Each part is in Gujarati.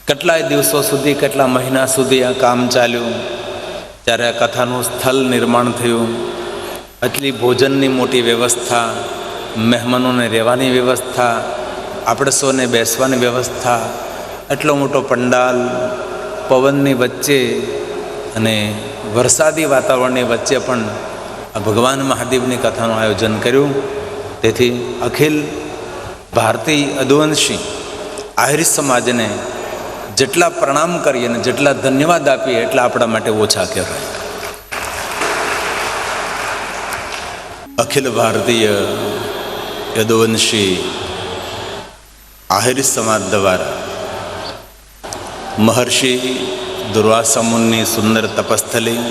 કેટલાય દિવસો સુધી, કેટલા મહિના સુધી આ કામ ચાલ્યું. ત્યારે આ કથાનું સ્થળ નિર્માણ થયું. એટલી ભોજનની મોટી વ્યવસ્થા, મહેમાનોને રહેવાની વ્યવસ્થા, આપણે સૌને બેસવાની વ્યવસ્થા, એટલો મોટો પંડાલ, પવનની વચ્ચે અને વરસાદી વાતાવરણની વચ્ચે પણ આ ભગવાન મહાદેવની કથાનું આયોજન કર્યું. તેથી અખિલ ભારતીય અદુવંશી આહિર સમાજને જેટલા પ્રણામ કરીએ અને જેટલા ધન્યવાદ આપીએ એટલા આપણા માટે ઓછા કહેવાય. અખિલ ભારતીય યદુવંશી આહિર સમાજ દ્વારા મહર્ષિ દુર્વાસા મુનિની સુંદર તપસ્થલી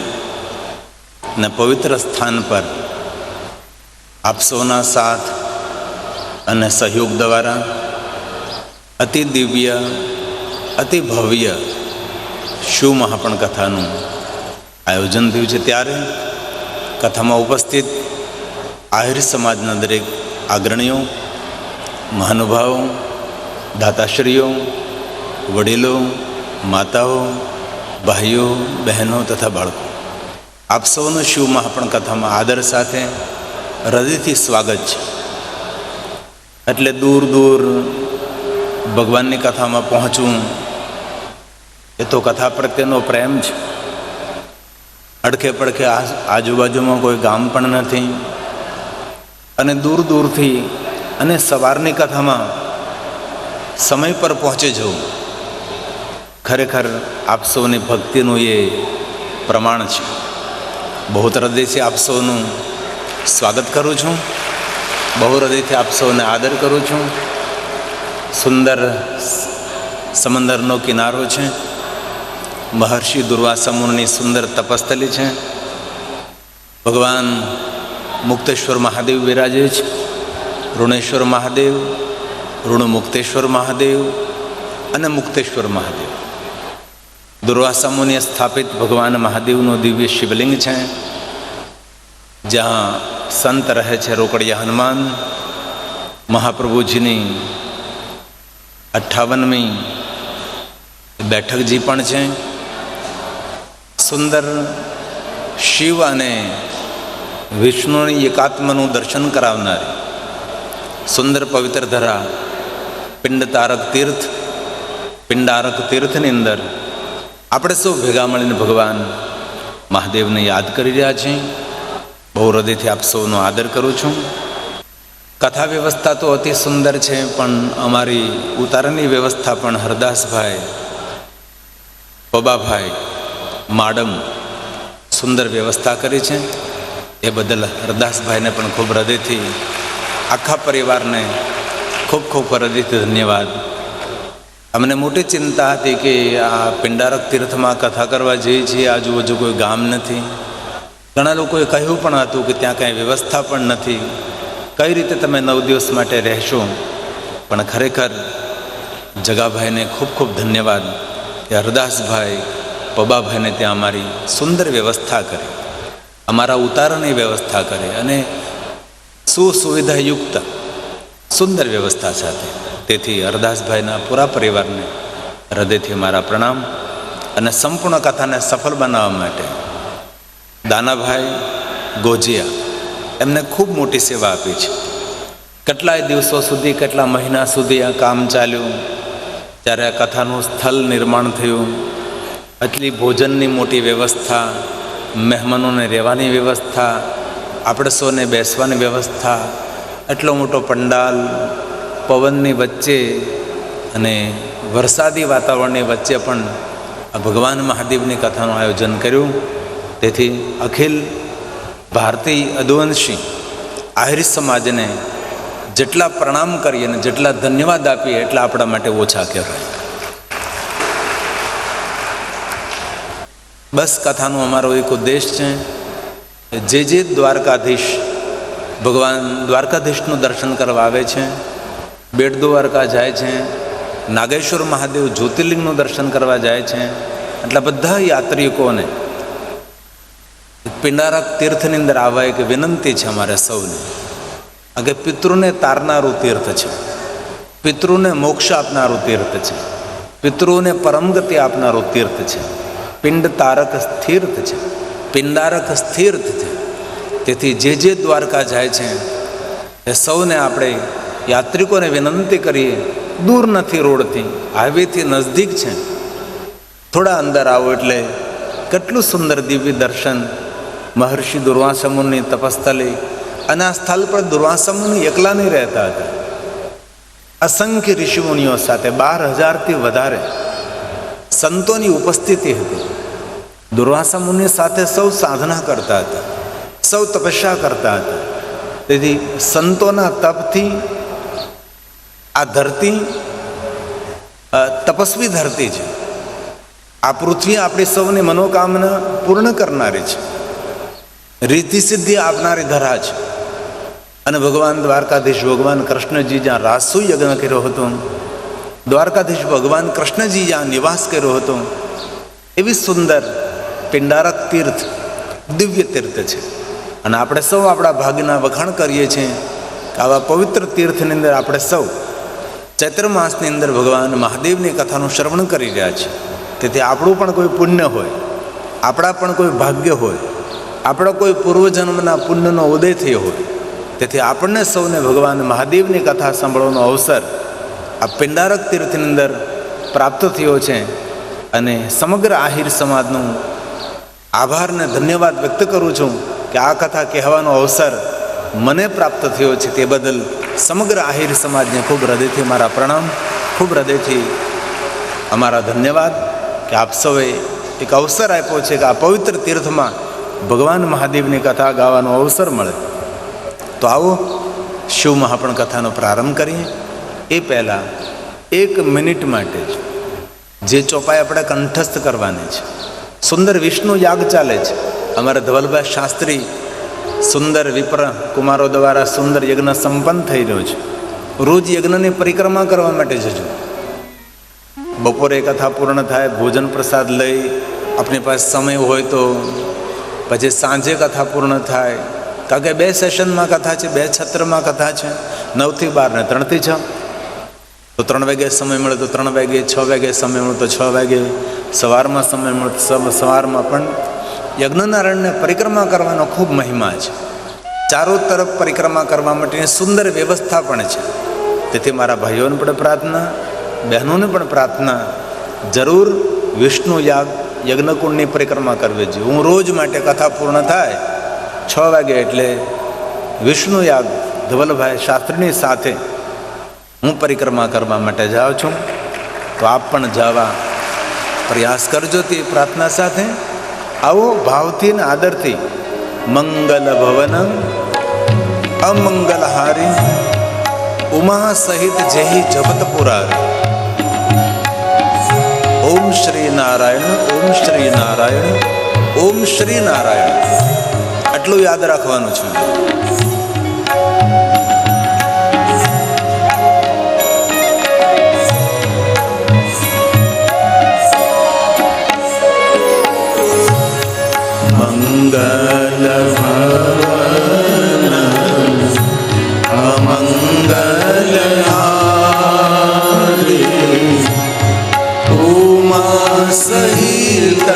ને પવિત્ર સ્થાન પર આપ સૌના સાથ અને સહયોગ દ્વારા અતિ દિવ્ય, અતિ ભવ્ય શિવ મહાપણ કથાનું આયોજન થયું છે. ત્યારે કથામાં ઉપસ્થિત આહિર સમાજના દરેક અગ્રણીઓ, મહાનુભાવો, દાતાશ્રીઓ, વડીલો, માતાઓ, ભાઈઓ, બહેનો તથા બાળકો, આપ સૌનું શિવ મહાપણ કથામાં આદર સાથે હૃદયથી સ્વાગત છે. એટલે દૂર દૂર ભગવાનની કથામાં પહોંચવું એ તો કથા પ્રત્યેનો પ્રેમ છે. અડખે પડખે આજુબાજુમાં કોઈ ગામ પણ નથી અને દૂર દૂરથી અને સવારની કથામાં સમય પર પહોંચી જવું ખરેખર આપ સૌની ભક્તિનું એ પ્રમાણ છે. બહુ હૃદયથી આપ સૌનું સ્વાગત કરું છું, બહુ હૃદયથી આપ સૌને આદર કરું છું. સુંદર સમંદરનો કિનારો છે, મહર્ષિ દુર્વાસા મુનિની સુંદર તપસ્થલી છે. ભગવાન મુક્તેશ્વર મહાદેવ વિરાજે છે. ઋણેશ્વર મહાદેવ, ઋણ મુક્તેશ્વર મહાદેવ અને મુક્તેશ્વર મહાદેવ. દુર્વાસા મુનિએ સ્થાપિત ભગવાન મહાદેવનું દિવ્ય શિવલિંગ છે, જ્યાં સંત રહે છે રોકડિયા હનુમાન. મહાપ્રભુજીની 58મી બેઠકજી પણ છે. સુંદર શિવ અને વિષ્ણુની એકાત્મનું દર્શન કરાવનારી સુંદર પવિત્ર ધરા પિંડતારક તીર્થ, પિંડારક તીર્થની અંદર આપણે સૌ ભેગા મળીને ભગવાન મહાદેવને યાદ કરી રહ્યા છીએ. બહુ હૃદયથી આપ સૌનો આદર કરું છું. કથા વ્યવસ્થા તો અતિ સુંદર છે, પણ અમારી ઉતારાની વ્યવસ્થા પણ હરદાસભાઈ, પબાભાઈ, માડમ સુંદર વ્યવસ્થા કરી છે. એ બદલ હરદાસભાઈને પણ ખૂબ હૃદયથી, આખા પરિવારને ખૂબ ખૂબ હૃદયથી ધન્યવાદ. અમને મોટી ચિંતા હતી કે આ પિંડારક તીર્થમાં કથા કરવા જઈએ છીએ, આજુબાજુ કોઈ ગામ નથી. ઘણા લોકોએ કહ્યું પણ હતું કે ત્યાં કાંઈ વ્યવસ્થા પણ નથી, કઈ રીતે તમે 9 દિવસ માટે રહેશો. પણ ખરેખર જગાભાઈને ખૂબ ખૂબ ધન્યવાદ કે હરદાસભાઈ, પબાભાઈને ત્યાં અમારી સુંદર વ્યવસ્થા કરી, અમારા ઉતારાની વ્યવસ્થા કરી અને સુસુવિધાયુક્ત સુંદર વ્યવસ્થા સાથે. તેથી હરદાસભાઈના પૂરા પરિવારને હૃદયથી મારા પ્રણામ. અને સંપૂર્ણ કથાને સફળ બનાવવા માટે દાનાભાઈ ગોજિયા એમને ખૂબ મોટી સેવા આપી છે. કેટલાય દિવસો સુધી, કેટલા મહિના સુધી આ કામ ચાલ્યું. ત્યારે આ કથાનું સ્થળ નિર્માણ થયું. એટલી ભોજનની મોટી વ્યવસ્થા, મહેમાનોને રહેવાની વ્યવસ્થા, આપણે સૌને બેસવાની વ્યવસ્થા, એટલો મોટો પંડાલ, પવનની વચ્ચે અને વરસાદી વાતાવરણની વચ્ચે પણ આ ભગવાન મહાદેવની કથાનું આયોજન કર્યું. તેથી અખિલ ભારતીય અદુવંશી આહિર સમાજને જેટલા પ્રણામ કરીએ અને જેટલા ધન્યવાદ આપીએ એટલા આપણા માટે ઓછા કહેવાય. બસ કથાનો અમારો એક ઉદ્દેશ છે, જે દ્વારકાધીશ ભગવાન દ્વારકાધીશનું દર્શન કરવા આવે છે, બેટ દ્વારકા જાય છે, નાગેશ્વર મહાદેવ જ્યોતિર્લિંગનું દર્શન કરવા જાય છે, એટલે બધા યાત્રિકોને પિંડારક તીર્થની અંદર આવવા એક વિનંતી છે અમારે સૌને. કે પિતૃને તારનારું તીર્થ છે, પિતૃને મોક્ષ આપનારું તીર્થ છે, પિતૃઓને પરમ ગતિ આપનારું તીર્થ છે. પિંડ તારક તીર્થ છે, પિંડારક તીર્થ છે. તેથી જે દ્વારકા જાય છે એ સૌને આપણે યાત્રિકોને વિનંતી કરીએ, દૂર નથી, રોડથી હાઈવેથી નજદીક છે. થોડા અંદર આવો એટલે કેટલું સુંદર દિવ્ય દર્શન. મહર્ષિ દુર્વાસા મુનિની તપસ્થલી, અને આ સ્થળ પર દુર્વાસા મુનિ એકલા નહીં રહેતા હતા. અસંખ્ય ઋષિમુનિઓ સાથે 12,000થી વધારે સંતોની ઉપસ્થિતિ હતી. દુર્વાસા મુનિ સાથે સૌ સાધના કરતા હતા, સૌ તપસ્યા કરતા હતા. તેથી સંતોના તપથી આ ધરતી તપસ્વી ધરતી છે. આ પૃથ્વી આપણી સૌની મનોકામના પૂર્ણ કરનારી છે, રીતિ સિદ્ધિ આપનારી ધરા છે. અને ભગવાન દ્વારકાધીશ ભગવાન કૃષ્ણજી જ્યાં રાસુ યજ્ઞ કર્યો હતો, દ્વારકાધીશ ભગવાન કૃષ્ણજી જ્યાં નિવાસ કર્યો હતો, એવી સુંદર પિંડારક તીર્થ દિવ્ય તીર્થ છે. અને આપણે સૌ આપણા ભાગ્યના વખાણ કરીએ છીએ કે આવા પવિત્ર તીર્થની અંદર આપણે સૌ ચૈત્ર માસની અંદર ભગવાન મહાદેવની કથાનું શ્રવણ કરી રહ્યા છીએ. તેથી આપણું પણ કોઈ પુણ્ય હોય, આપણા પણ કોઈ ભાગ્ય હોય, આપણા કોઈ પૂર્વજન્મના પુણ્યનો ઉદય થયો હોય, તેથી આપણને સૌને ભગવાન મહાદેવની કથા સાંભળવાનો અવસર આ પિંડારક તીર્થની અંદર પ્રાપ્ત થયો છે. અને સમગ્ર આહિર સમાજનું આભાર ને ધન્યવાદ વ્યક્ત કરું છું કે આ કથા કહેવાનો અવસર મને પ્રાપ્ત થયો છે. તે બદલ સમગ્ર આહિર સમાજને ખૂબ હૃદયથી મારા પ્રણામ, ખૂબ હૃદયથી અમારા ધન્યવાદ કે આપ સૌએ એક અવસર આપ્યો છે કે આ પવિત્ર તીર્થમાં ભગવાન મહાદેવની કથા ગાવાનો અવસર મળે. તો આવો શિવ મહાપણ કથાનો પ્રારંભ કરીએ. એ પહેલાં 1 મિનિટ માટે જે ચોપાઈ આપણે કંઠસ્થ કરવાની છે. સુંદર વિષ્ણુ યાગ ચાલે છે. અમારા ધવલભાઈ શાસ્ત્રી સુંદર વિપ્ર કુમારો દ્વારા સુંદર યજ્ઞ સંપન્ન થઈ રહ્યો છે. રોજ યજ્ઞની પરિક્રમા કરવા માટે જજો. બપોરે કથા પૂર્ણ થાય, ભોજન પ્રસાદ લઈ આપણી પાસે સમય હોય તો પછી સાંજે કથા પૂર્ણ થાય. કારણ કે 2 સેશનમાં કથા છે, 2 છત્રમાં કથા છે, 9 થી 12 ને 3 થી 6. તો 3 વાગે સમય મળે તો 3 વાગે, 6 વાગે સમય મળે તો 6 વાગે, સવારમાં સમય મળે તો સવારમાં. પણ યજ્ઞનારાયણને પરિક્રમા કરવાનો ખૂબ મહિમા છે. ચારો તરફ પરિક્રમા કરવા માટેની સુંદર વ્યવસ્થા પણ છે. તેથી મારા ભાઈઓને પણ પ્રાર્થના, બહેનોને પણ પ્રાર્થના, જરૂર વિષ્ણુ યાગ યજ્ઞકુંડની પરિક્રમા કરવી જોઈએ. હું રોજ માટે કથા પૂર્ણ થાય 6 વાગે એટલે વિષ્ણુ યાગ ધવલભાઈ શાસ્ત્રીની સાથે હું પરિક્રમા કરવા માટે જાઉં છું. તો આપ પણ જવા પ્રયાસ કરજો તે પ્રાર્થના સાથે. આવો ભાવથી ને આદરથી મંગલ ભવન અમંગલહારી ઉમા સહિત જેહી જપત પુરારી. ઓમ શ્રી નારાયણ, ઓમ શ્રી નારાયણ, ઓમ શ્રી નારાયણ. આટલું યાદ રાખવાનું છે. મંગલ ભવન અમંગલહારી ઉમા સહિત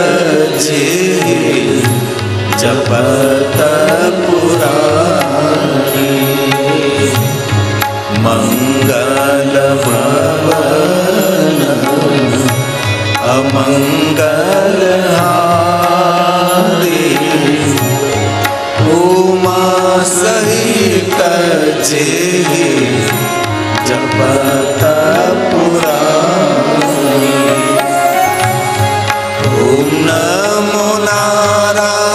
જેહી જપત પુરારી. મંગલ ભવન અમંગલહારી ઉમા સહિત જેહી જપત પુરારી. ઓમ નમો નારાયણ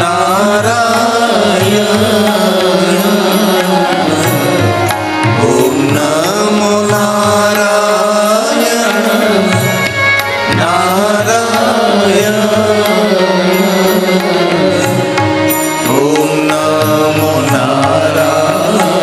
નારાયણ. ઓમ નમો નારાયણ નારાયણ. ઓમ નમો નારાયણ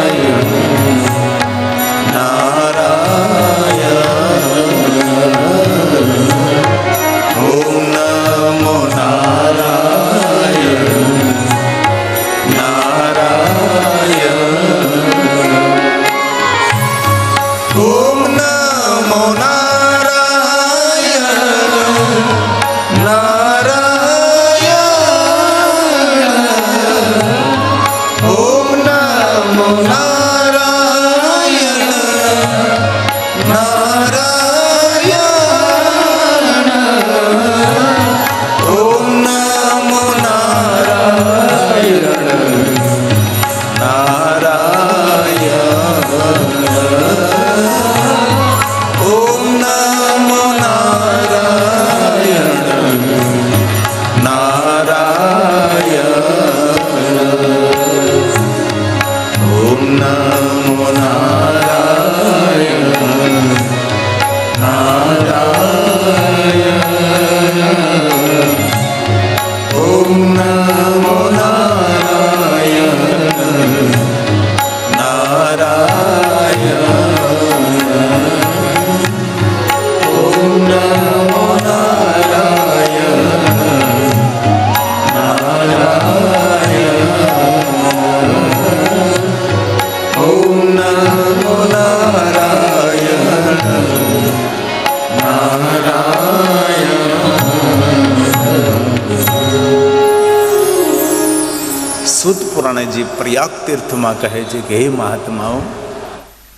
સુત પુરાણજી પ્રયાગ તીર્થમાં કહે છે કે હે મહાત્માઓ,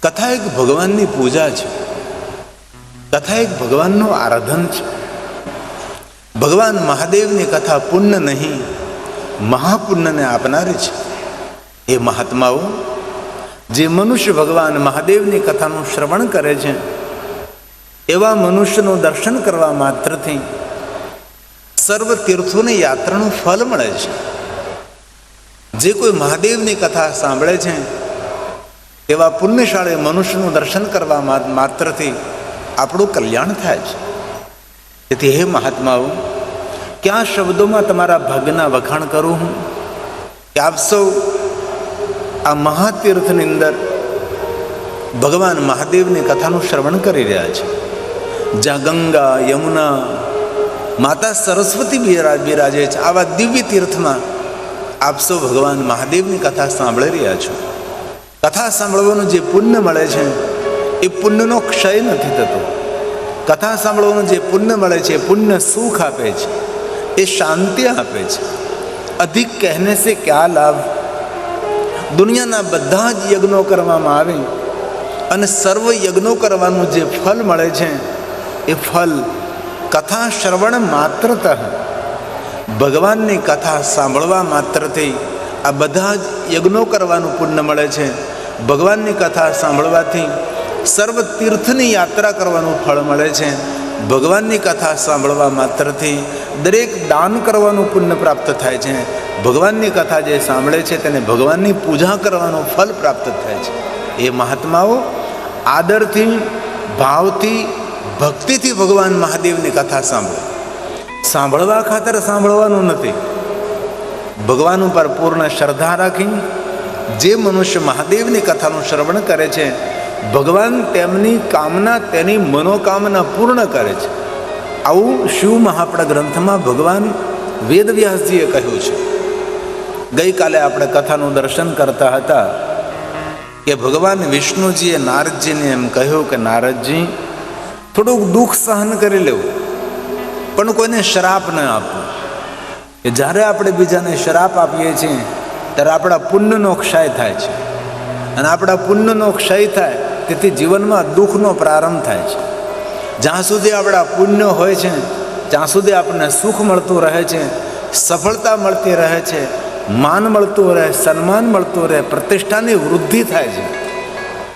કથા એક ભગવાનની પૂજા છે, કથા એક ભગવાનનું આરાધન છે. ભગવાન મહાદેવની કથા પુણ્ય નહીં મહાપુણ્યને આપનારી છે. એ મહાત્માઓ, જે મનુષ્ય ભગવાન મહાદેવની કથાનું શ્રવણ કરે છે એવા મનુષ્યનું દર્શન કરવા માત્રથી સર્વ તીર્થોની યાત્રાનું ફળ મળે છે. જે કોઈ મહાદેવની કથા સાંભળે છે એવા પુણ્યશાળી મનુષ્યનું દર્શન કરવા માત્રથી આપણું કલ્યાણ થાય છે. તેથી હે મહાત્માઓ, ક્યાં શબ્દોમાં તમારા ભાગ્યના વખાણ કરું હું કે આપ સૌ આ મહાતીર્થની અંદર ભગવાન મહાદેવની કથાનું શ્રવણ કરી રહ્યા છે. જ્યાં ગંગા, યમુના, માતા સરસ્વતી બિરાજે છે, આવા દિવ્ય તીર્થમાં આપ સૌ ભગવાન મહાદેવની કથા સાંભળી રહ્યા છો. કથા સાંભળવાનું જે પુણ્ય મળે છે એ પુણ્યનો ક્ષય નથી થતો. કથા સાંભળવાનું જે પુણ્ય મળે છે એ પુણ્ય સુખ આપે છે, એ શાંતિ આપે છે. અધિક કહેને સે ક્યા લાભ. દુનિયાના બધા જ યજ્ઞો કરવામાં આવે અને સર્વ યજ્ઞો કરવાનું જે ફળ મળે છે એ ફળ કથા શ્રવણ માત્રતઃ, ભગવાનની કથા સાંભળવા માત્રથી આ બધા જ યજ્ઞો કરવાનું પુણ્ય મળે છે. ભગવાનની કથા સાંભળવાથી સર્વ તીર્થની યાત્રા કરવાનું ફળ મળે છે. ભગવાનની કથા સાંભળવા માત્રથી દરેક દાન કરવાનું પુણ્ય પ્રાપ્ત થાય છે. ભગવાનની કથા જે સાંભળે છે તેને ભગવાનની પૂજા કરવાનું ફળ પ્રાપ્ત થાય છે. એ મહાત્માઓ, આદરથી, ભાવથી, ભક્તિથી ભગવાન મહાદેવની કથા સાંભળો. સાંભળવા ખાતર સાંભળવાનું નથી. ભગવાન ઉપર પૂર્ણ શ્રદ્ધા રાખી જે મનુષ્ય મહાદેવની કથાનું શ્રવણ કરે છે, ભગવાન તેમની કામના, તેની મનોકામના પૂર્ણ કરે છે. આવું શિવ મહાપણા ગ્રંથમાં ભગવાન વેદવ્યાસજીએ કહ્યું છે. ગઈકાલે આપણે કથાનું દર્શન કરતા હતા કે ભગવાન વિષ્ણુજીએ નારદજીને એમ કહ્યું કે નારદજી, થોડુંક દુઃખ સહન કરી લેવું, પણ કોઈને શ્રાપ ન આપવું. કે જ્યારે આપણે બીજાને શ્રાપ આપીએ છીએ ત્યારે આપણા પુણ્યનો ક્ષય થાય છે, અને આપણા પુણ્યનો ક્ષય થાય તેથી જીવનમાં દુઃખનો પ્રારંભ થાય છે. જ્યાં સુધી આપણા પુણ્ય હોય છે ત્યાં સુધી આપણને સુખ મળતું રહે છે, સફળતા મળતી રહે છે, માન મળતું રહે, સન્માન મળતું રહે, પ્રતિષ્ઠાની વૃદ્ધિ થાય છે.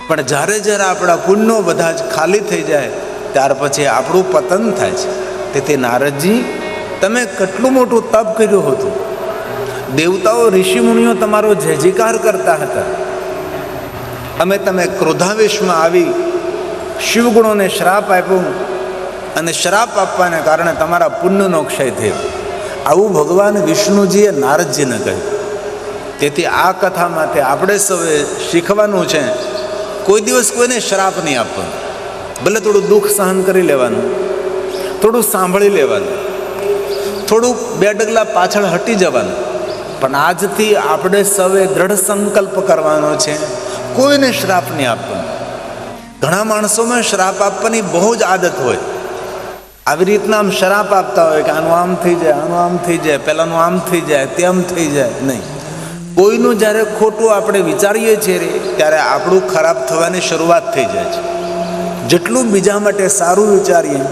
પણ જ્યારે જ્યારે આપણા પુણ્યો બધા જ ખાલી થઈ જાય ત્યાર પછી આપણું પતન થાય છે. તેથી નારદજી, તમે કેટલું મોટું તપ કર્યું હતું, દેવતાઓ ઋષિમુનિઓ તમારો જય જયકાર કરતા હતા, અમે તમે ક્રોધાવેશમાં આવી શિવગુણોને શ્રાપ આપ્યો અને શ્રાપ આપવાને કારણે તમારા પુણ્યનો ક્ષય થયો. આવું ભગવાન વિષ્ણુજીએ નારદજીને કહ્યું. તેથી આ કથામાંથી આપણે સૌએ શીખવાનું છે, કોઈ દિવસ કોઈને શ્રાપ નહીં આપવાનો. ભલે થોડું દુઃખ સહન કરી લેવાનું, થોડું સાંભળી લેવાનું, થોડુંક બે ડગલા પાછળ હટી જવાનું, પણ આજથી આપણે સૌએ દ્રઢ સંકલ્પ કરવાનો છે, કોઈને શ્રાપ નહીં આપવાનો. ઘણા માણસોમાં શ્રાપ આપવાની બહુ જ આદત હોય. આવી રીતના આમ શ્રાપ આપતા હોય કે આનું આમ થઈ જાય, આનું આમ થઈ જાય, પેલાનું આમ થઈ જાય, તેમ થઈ જાય. નહીં, કોઈનું જ્યારે ખોટું આપણે વિચારીએ છીએ ત્યારે આપણું ખરાબ થવાની શરૂઆત થઈ જાય છે. જેટલું બીજા માટે સારું વિચારીએ,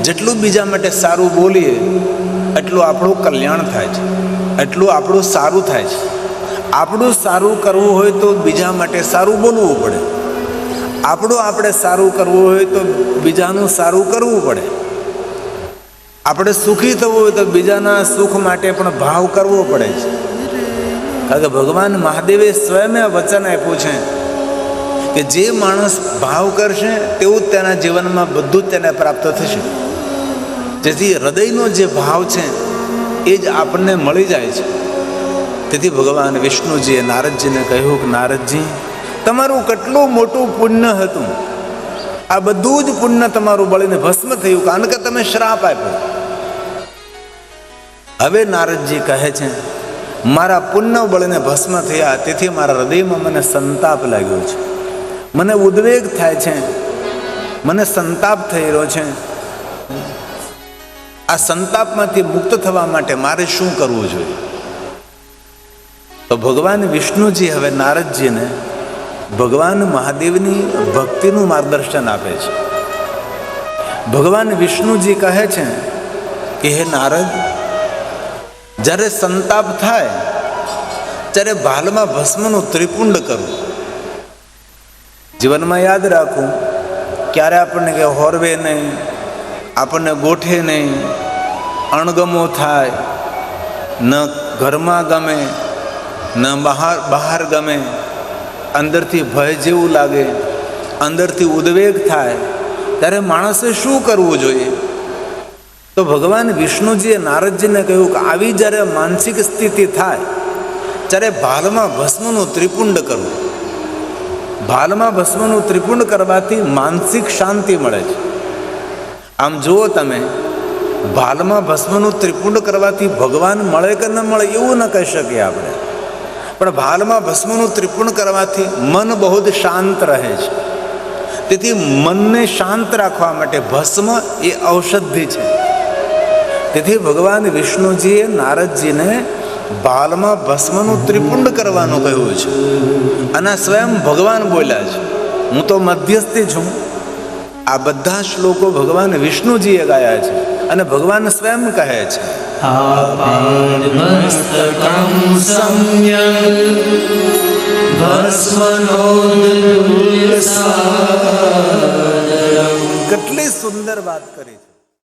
જેટલું બીજા માટે સારું બોલીએ, એટલું આપણું કલ્યાણ થાય છે, એટલું આપણું સારું થાય છે. આપણું સારું કરવું હોય તો બીજા માટે સારું બોલવું પડે. આપણું આપણે સારું કરવું હોય તો બીજાનું સારું કરવું પડે. આપણે સુખી થવું હોય તો બીજાના સુખ માટે પણ ભાવ કરવો પડે છે. કારણ કે ભગવાન મહાદેવે સ્વયં વચન આપ્યું છે કે જે માણસ ભાવ કરશે તેવું જ તેના જીવનમાં બધું જ તેને પ્રાપ્ત થશે. જેથી હૃદયનો જે ભાવ છે એ જ આપણને મળી જાય છે. તેથી ભગવાન વિષ્ણુજીએ નારદજીને કહ્યું કે નારદજી, તમારું કેટલું મોટું પુણ્ય હતું, આ બધું જ પુણ્ય તમારું બળીને ભસ્મ થયું કારણ કે તમે શ્રાપ આપ્યો. હવે નારદજી કહે છે, મારા પુણ્ય બળીને ભસ્મ થયા, તેથી મારા હૃદયમાં મને સંતાપ લાગ્યો છે, મને ઉદ્વેગ થાય છે, મને સંતાપ થઈ રહ્યો છે. આ સંતાપમાંથી મુક્ત થવા માટે મારે શું કરવું જોઈએ? તો ભગવાન વિષ્ણુજી હવે નારદજીને ભગવાન મહાદેવની ભક્તિનું માર્ગદર્શન આપે છે. ભગવાન વિષ્ણુજી કહે છે કે હે નારદ, જ્યારે સંતાપ થાય ત્યારે ભાલમાં ભસ્મનું ત્રિપુંડ કરવું. જીવનમાં યાદ રાખવું, ક્યારે આપણને કે હોરવે નહીં, આપણને ગોઠે નહીં, અણગમો થાય, ન ઘરમાં ગમે, ન બહાર ગમે, અંદરથી ભય જેવું લાગે, અંદરથી ઉદ્વેગ થાય, ત્યારે માણસે શું કરવું જોઈએ? તો ભગવાન વિષ્ણુજીએ નારદજીને કહ્યું કે આવી જ્યારે માનસિક સ્થિતિ થાય ત્યારે ભાલમાં ભસ્મનું ત્રિપુંડ કરવું. ભાલમાં ભસ્મનું ત્રિપુંડ કરવાથી માનસિક શાંતિ મળે છે. આમ જુઓ તમે, ભાલમાં ભસ્મનું ત્રિપુંડ કરવાથી ભગવાન મળે કે ન મળે એવું ન કહી શકીએ આપણે, પણ ભાલમાં ભસ્મનું ત્રિપુંડ કરવાથી મન બહુ જ શાંત રહે છે. તેથી મનને શાંત રાખવા માટે ભસ્મ એ ઔષધિ છે. તેથી ભગવાન વિષ્ણુજીએ નારદજીને ભાલમાં ભસ્મનું ત્રિપુંડ કરવાનું કહ્યું છે. અને સ્વયં ભગવાન બોલ્યા છે. હું તો મધ્યસ્થી છું. આ બધા શ્લોકો ભગવાન વિષ્ણુજીએ ગાયા છે અને ભગવાન સ્વયં કહે છે, કેટલી સુંદર વાત કરી છે.